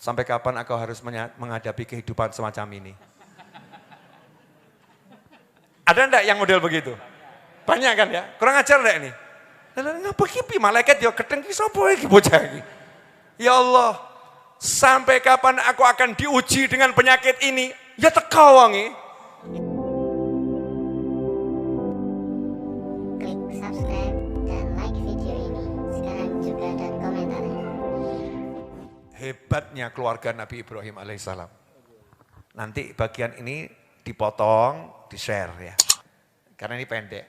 Sampai kapan aku harus menghadapi kehidupan semacam ini? Ada enggak yang model begitu? Banyak kan ya? Kurang ajar enggak ini? Ngapa kipi malaikat ya keteng ki sapa iki bocah iki? Ya Allah, sampai kapan aku akan diuji dengan penyakit ini? Ya teka wangi. Klik subscribe dan like video ini sekarang juga dan komentarnya. Hebatnya keluarga Nabi Ibrahim alaihissalam. Nanti bagian ini dipotong, di-share ya. Karena ini pendek.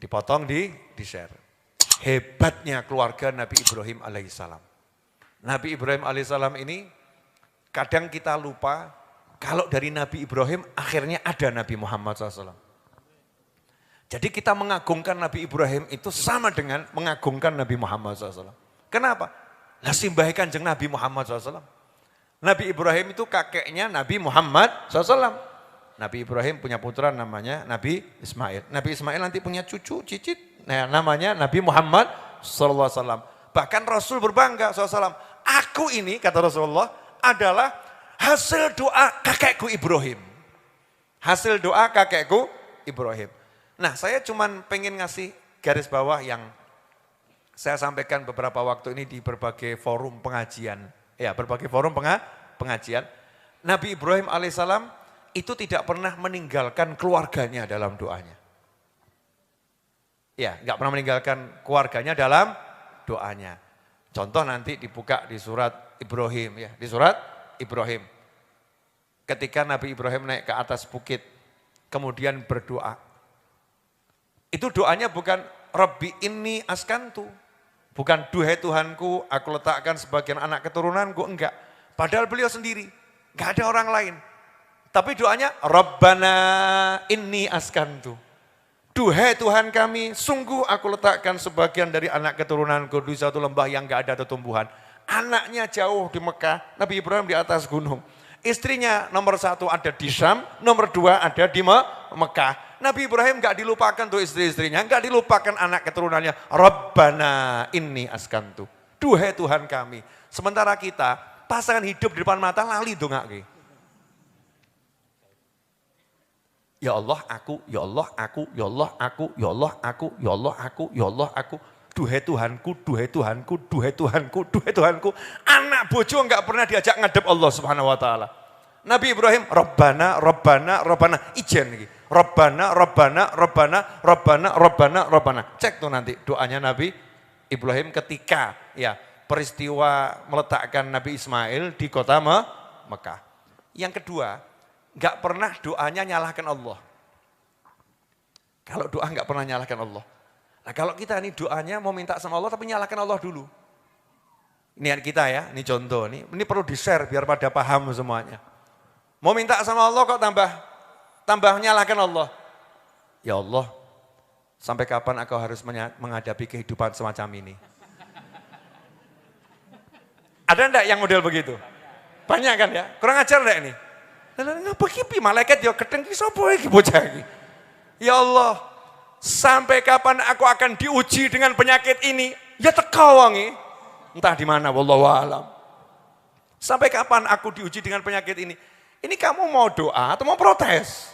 Dipotong, di-share. Hebatnya keluarga Nabi Ibrahim alaihissalam. Nabi Ibrahim alaihissalam ini kadang kita lupa kalau dari Nabi Ibrahim akhirnya ada Nabi Muhammad SAW. Jadi kita mengagungkan Nabi Ibrahim itu sama dengan mengagungkan Nabi Muhammad SAW. Kenapa? Lah simbahnya Kanjeng Nabi Muhammad SAW. Nabi Ibrahim itu kakeknya Nabi Muhammad SAW. Nabi Ibrahim punya putra namanya Nabi Ismail. Nabi Ismail nanti punya cucu, cicit, nah, namanya Nabi Muhammad SAW. Bahkan Rasul berbangga SAW. Aku ini, kata Rasulullah, adalah hasil doa kakekku Ibrahim. Hasil doa kakekku Ibrahim. Nah, saya cuman pengen ngasih garis bawah yang saya sampaikan beberapa waktu ini di berbagai forum pengajian. Ya, berbagai forum pengajian. Nabi Ibrahim alaihissalam itu tidak pernah meninggalkan keluarganya dalam doanya. Ya, enggak pernah meninggalkan keluarganya dalam doanya. Contoh nanti dibuka di surat Ibrahim ya, di surat Ibrahim. Ketika Nabi Ibrahim naik ke atas bukit, kemudian berdoa. Itu doanya bukan Rabbi inni askantu. Bukan duhai Tuhanku, aku letakkan sebagian anak keturunanku, enggak. Padahal beliau sendiri, enggak ada orang lain. Tapi doanya Rabbana inni askantu. Duhai Tuhan kami, sungguh aku letakkan sebagian dari anak keturunanku di satu lembah yang enggak ada tumbuhan. Anaknya jauh di Mekah, Nabi Ibrahim di atas gunung. Istrinya nomor 1 ada di Syam, nomor 2 ada di Mekah. Nabi Ibrahim enggak dilupakan tuh istri-istrinya, enggak dilupakan anak keturunannya. Rabbana inni askantu. Duhai Tuhan kami. Sementara kita pasangan hidup di depan mata lali dongake. Ya Allah aku, ya Allah aku, ya Allah aku, ya Allah aku, ya Allah aku, ya Allah aku. Duhai Tuhanku, duhai Tuhanku, duhai Tuhanku, duhai Tuhanku. Anak bojo enggak pernah diajak ngadep Allah Subhanahu wa taala. Nabi Ibrahim, Rabbana, Rabbana, Rabbana, ijen iki. Rabbana, Rabbana, Rabbana, Rabbana, Rabbana, Rabbana. Cek tuh nanti doanya Nabi Ibrahim ketika ya peristiwa meletakkan Nabi Ismail di kota Mekah. Yang kedua, enggak pernah doanya nyalahkan Allah. Kalau doa enggak pernah nyalahkan Allah. Nah kalau kita ini doanya mau minta sama Allah tapi nyalahkan Allah dulu. Ini kita ya, ini contoh, ini perlu di-share biar pada paham semuanya. Mau minta sama Allah kok tambah nyalahkan Allah. Ya Allah, sampai kapan aku harus menghadapi kehidupan semacam ini? Ada enggak yang model begitu? Banyak kan ya? Kurang ajar enggak ini? Ngapa kipi malaikat ya keteng ki sapa iki bocah iki? Ya Allah, sampai kapan aku akan diuji dengan penyakit ini? Ya teka wangi. Entah di mana wallahu alam. Sampai kapan aku diuji dengan penyakit ini? Ini kamu mau doa atau mau protes?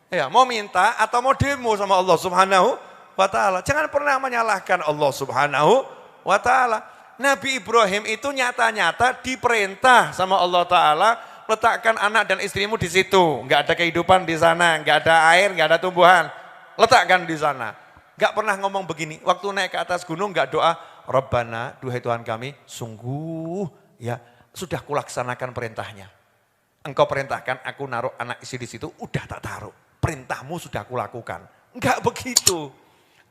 Ya, mau minta atau mau demo sama Allah Subhanahu wa taala. Jangan pernah menyalahkan Allah Subhanahu wa taala. Nabi Ibrahim itu nyata-nyata diperintah sama Allah taala, letakkan anak dan istrimu di situ. Enggak ada kehidupan di sana, enggak ada air, enggak ada tumbuhan. Letakkan di sana. Enggak pernah ngomong begini. Waktu naik ke atas gunung enggak doa, Rabbana, duhai Tuhan kami, sungguh ya sudah kulaksanakan perintahnya. Engkau perintahkan aku naruh anak istri di situ, udah tak taruh. Perintahmu sudah kulakukan. Enggak begitu.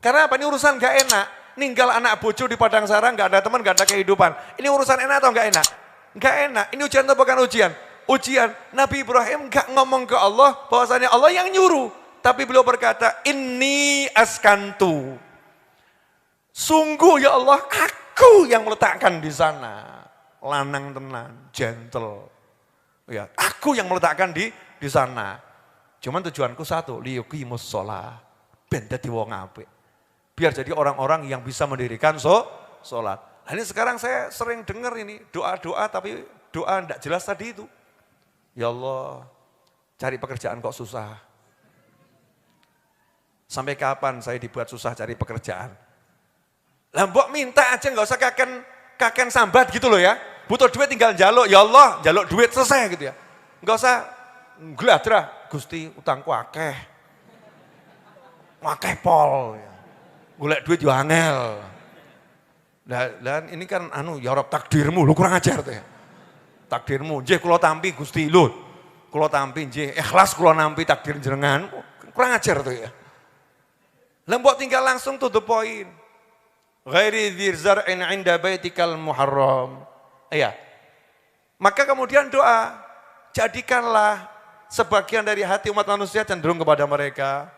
Karena apa? Ini urusan enggak enak. Ninggal anak bojo di padang sarang, enggak ada teman, enggak ada kehidupan. Ini urusan enak atau enggak enak? Enggak enak. Ini ujian atau bukan ujian? Ujian. Nabi Ibrahim enggak ngomong ke Allah bahwasanya Allah yang nyuruh. Tapi beliau berkata, inni askantu. Sungguh ya Allah, aku yang meletakkan di sana. Lanang tenan, gentle. Ya, aku yang meletakkan di sana. Cuman tujuanku satu, liyuqimus shalah. Ben dadi wong apik. Biar jadi orang-orang yang bisa mendirikan sholat. Nah, ini sekarang saya sering dengar ini doa-doa tapi doa tidak jelas tadi itu. Ya Allah, cari pekerjaan kok susah. Sampai kapan saya dibuat susah cari pekerjaan? Lah mbok minta aja nggak usah kaken sambat gitu loh ya. Butuh duit tinggal njaluk, ya Allah, njaluk duit selesai gitu ya. Nggak usah gladrah, Gusti utangku akeh. Akeh pol. Golek duit yo angel. Dan ini kan ya Rob takdirmu, lu kurang ajar tuh ya. Takdirmu, nggih kula tampi Gusti lho. Kula tampi nggih, ikhlas kula nampi takdir jenengan. Kurang ajar tuh ya. Lah mbok tinggal langsung to the point. Ghairi dzir zar'in 'inda baitikal muharram. Iya. Maka kemudian doa, jadikanlah sebagian dari hati umat manusia cenderung kepada mereka.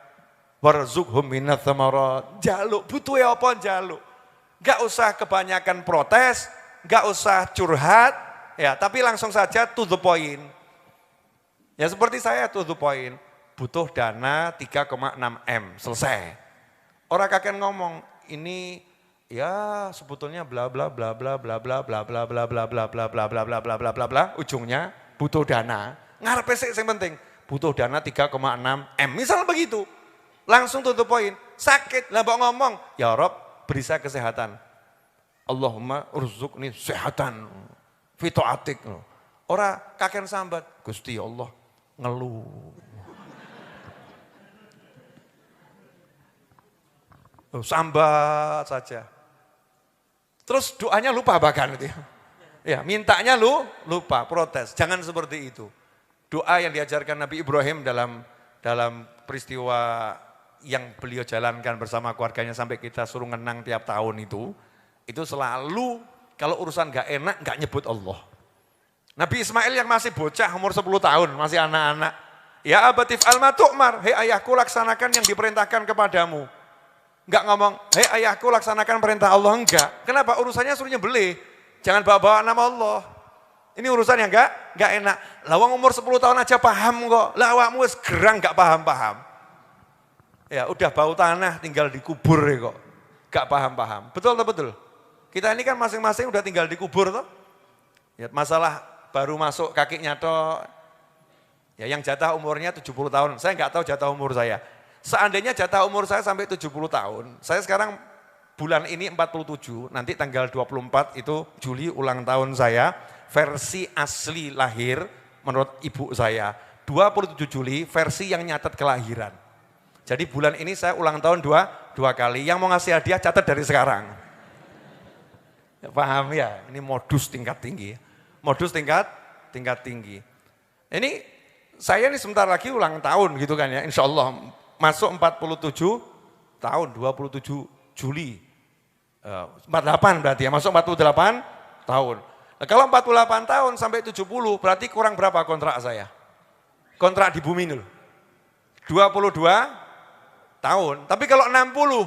Warzuqhum minats tsamarat. Jaluk butuh ya apa jaluk. Gak usah kebanyakan protes, gak usah curhat, ya, tapi langsung saja to the point. Ya seperti saya to the point, butuh dana 3,6 M, selesai. Orang kakek ngomong, ini ya sebetulnya bla bla bla bla bla bla bla bla bla bla bla bla bla bla bla bla bla bla bla, ujungnya butuh dana. Ngarepe sik sing penting, butuh dana 3,6 M, misal begitu. Langsung to the point, sakit, lah mbok ngomong, ya Rob, beri saya kesehatan. Allahumma urzuqni sehatan. Fito atik. Orang kakek sambat, Gusti Allah ngeluh. Sambat saja. Terus doanya lupa bahkan itu ya. Ya, mintanya lupa, protes. Jangan seperti itu. Doa yang diajarkan Nabi Ibrahim dalam peristiwa yang beliau jalankan bersama keluarganya sampai kita suruh ngenang tiap tahun itu selalu kalau urusan gak enak gak nyebut Allah. Nabi Ismail yang masih bocah umur 10 tahun, masih anak-anak. Ya abatif alma tu'mar, hei ayahku laksanakan yang diperintahkan kepadamu. Enggak ngomong, hei ayahku laksanakan perintah Allah, enggak. Kenapa? Urusannya suruh nyembelih, jangan bawa-bawa nama Allah. Ini urusan yang enggak enak. Lawang umur 10 tahun aja paham kok, lah awakmu wis gerang gak paham-paham. Ya udah bau tanah tinggal dikubur ya kok, gak paham-paham. Betul atau betul? Kita ini kan masing-masing udah tinggal dikubur toh. Ya, masalah baru masuk kakinya toh. Ya yang jatah umurnya 70 tahun, saya nggak tahu jatah umur saya. Seandainya jatah umur saya sampai 70 tahun, saya sekarang bulan ini 47, nanti tanggal 24 itu Juli ulang tahun saya, versi asli lahir menurut ibu saya. 27 Juli versi yang nyatet kelahiran. Jadi bulan ini saya ulang tahun dua kali. Yang mau ngasih hadiah catat dari sekarang. Ya, paham ya? Ini modus tingkat tinggi. Modus tingkat tinggi. Ini saya ini sebentar lagi ulang tahun gitu kan ya. Insya Allah masuk 47 tahun, 27 Juli. 48 berarti ya, masuk 48 tahun. Nah, kalau 48 tahun sampai 70 berarti kurang berapa kontrak saya? Kontrak di bumi ini loh. 22 tahun, tapi kalau 60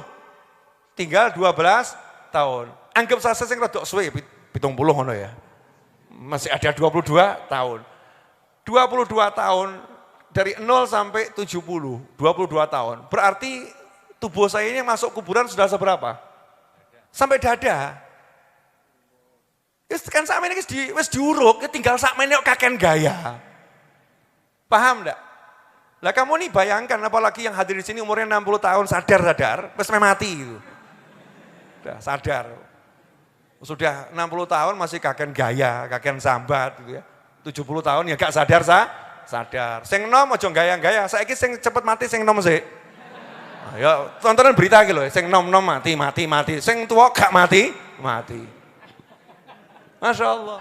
tinggal 12 tahun. Anggap saja sing rodok suwe 70 ngono ya. Masih ada 22 tahun. 22 tahun dari 0 sampai 70, 22 tahun. Berarti tubuh saya ini masuk kuburan sudah seberapa? Sampai dada. Kan sakmene wis diuruk, tinggal sakmene kok kaken gaya. Paham enggak? Lah kamu nih bayangkan apalagi yang hadir di sini umurnya 60 tahun sadar, wis mati gitu. Sudah sadar. Sudah 60 tahun masih kaken gaya, kaken sambat gitu ya. 70 tahun ya gak sadar. Sing nom aja gaya-gaya, saiki sing cepet mati sing nom sik. Nah, ya tontonan berita iki lho, sing nom-nom mati. Sing tua gak mati. Masya Allah.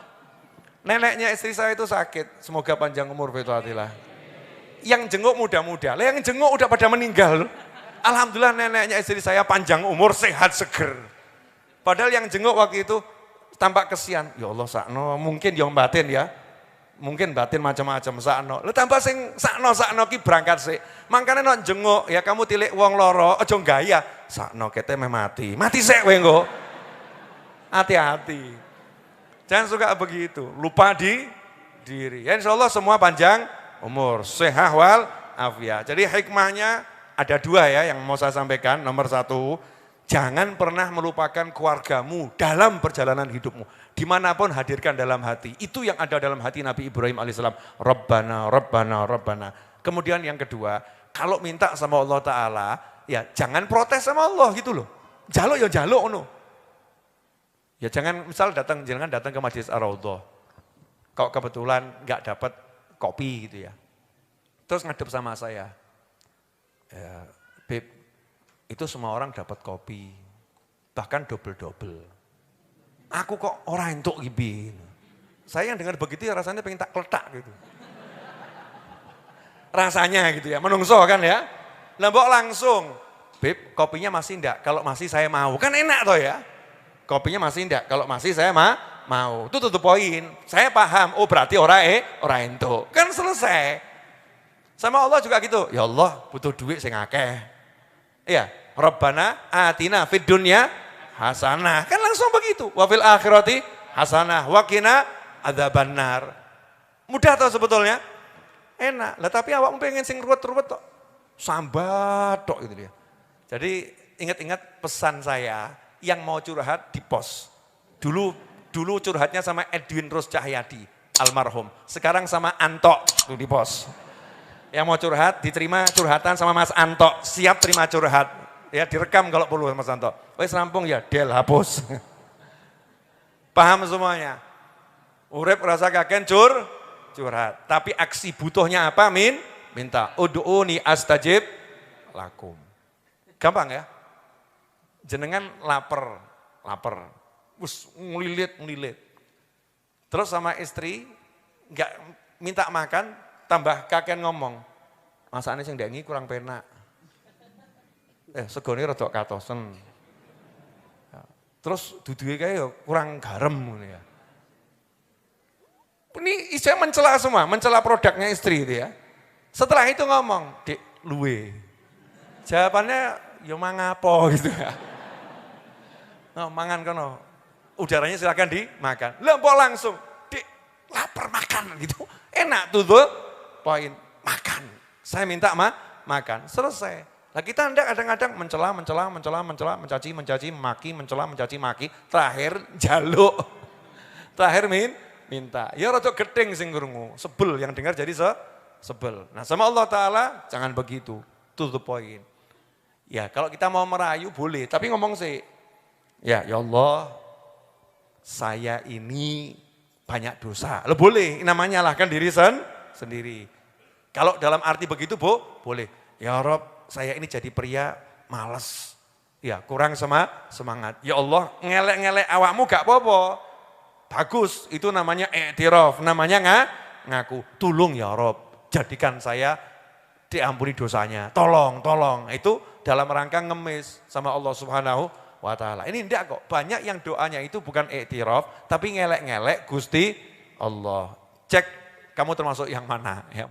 Neneknya istri saya itu sakit, semoga panjang umur fitwatillah. Yang jenguk muda-muda, yang jenguk udah pada meninggal. Alhamdulillah neneknya istri saya panjang umur, sehat, seger. Padahal yang jenguk waktu itu tampak kesian. Ya Allah sakno, mungkin yang batin ya. Mungkin batin macam-macam sakno. Lu tambah sing sakno ki berangkat sih. Makanya non jenguk, ya kamu tilik wong loro, aja gaya. Sakno kete mati. Mati sik kowe engko. Hati-hati. Jangan suka begitu, lupa diri. Ya insya Allah semua panjang umur, sehat wal afiat. Jadi hikmahnya ada dua ya yang mau saya sampaikan. Nomor satu, Jangan pernah melupakan keluargamu dalam perjalanan hidupmu. Dimanapun hadirkan dalam hati. Itu yang ada dalam hati Nabi Ibrahim alaihissalam. Rabbana, Rabbana, Rabbana. Kemudian yang kedua, kalau minta sama Allah Ta'ala, ya jangan protes sama Allah gitu loh. Jaluk ya jaluk. No. Ya jangan misal jangan datang ke Majlis Ar-Raudhah. Kok kebetulan nggak dapat kopi gitu ya. Terus ngadep sama saya. Ya, Beb, itu semua orang dapat kopi. Bahkan double-double. Aku kok orang entuk gibi. Saya yang dengar begitu ya rasanya pengen tak kletak gitu. Rasanya gitu ya, menungso kan ya. Lembok langsung, Beb kopinya masih enggak? Kalau masih saya mau. Kan enak toh ya. Kopinya masih enggak? Kalau masih saya mau. Itu tutup poin. Saya paham, oh berarti orang entuk. Kan selesai. Sama Allah juga gitu. Ya Allah butuh duit sing akeh. Iya, Rabbana atina fid dunya hasanah. Kan langsung begitu. Wa fil akhirati hasanah wa qina adzabannar. Mudah toh sebetulnya? Enak. Lah tapi awakmu pengen sing ruwet-ruwet tok. Sambat tok gitu dia. Jadi ingat-ingat pesan saya yang mau curhat di pos. Dulu curhatnya sama Edwin Rus Cahyadi, almarhum. Sekarang sama Anto tuh di pos. Yang mau curhat diterima curhatan sama Mas Anto, siap terima curhat. Ya direkam kalau perlu Mas Anto. Wes rampung ya, del hapus. Paham semuanya? Urip rasa kaken curhat. Tapi aksi butuhnya apa? Minta. Ud'uni astajib lakum. Gampang ya? Jenengan lapar. Wus ngelilit. Terus sama istri enggak minta makan, tambah kaken ngomong. Masakane sing ndengi kurang penak. Segone rada katosen. Terus duduke kae ya kurang garam ngono ya. Ini saya mencela semua, mencela produknya istri itu ya. Setelah itu ngomong, Dik, luwe. Jawabannya, ya mangapo gitu ya. Nah, mangan kono, udaranya silakan dimakan. Lempok langsung, Dik, lapar makan gitu. Enak tuh poin, makan. Saya minta makan, selesai. Nah kita kadang-kadang mencela, mencaci, mencaci, maki. Terakhir jaluk, terakhir minta. Ya rada gedeng sing krungu, sebel yang dengar jadi sebel. Nah sama Allah Ta'ala jangan begitu, to the point. Ya kalau kita mau merayu boleh, tapi ngomong sih, ya Allah saya ini banyak dosa. Lo boleh, namanya nyalahkan diri sendiri. Kalau dalam arti begitu boleh. Ya Rob saya ini jadi pria malas. Ya kurang semangat. Ya Allah ngelek-ngelek awakmu gak apa-apa. Bagus, itu namanya i'tiraf, namanya ngaku. Tolong ya Rob, jadikan saya diampuni dosanya. Tolong. Itu dalam rangka ngemis sama Allah Subhanahu wa Ta'ala. Ini enggak kok, banyak yang doanya itu bukan i'tiraf, tapi ngelek-ngelek Gusti Allah. Cek kamu termasuk yang mana. Ya.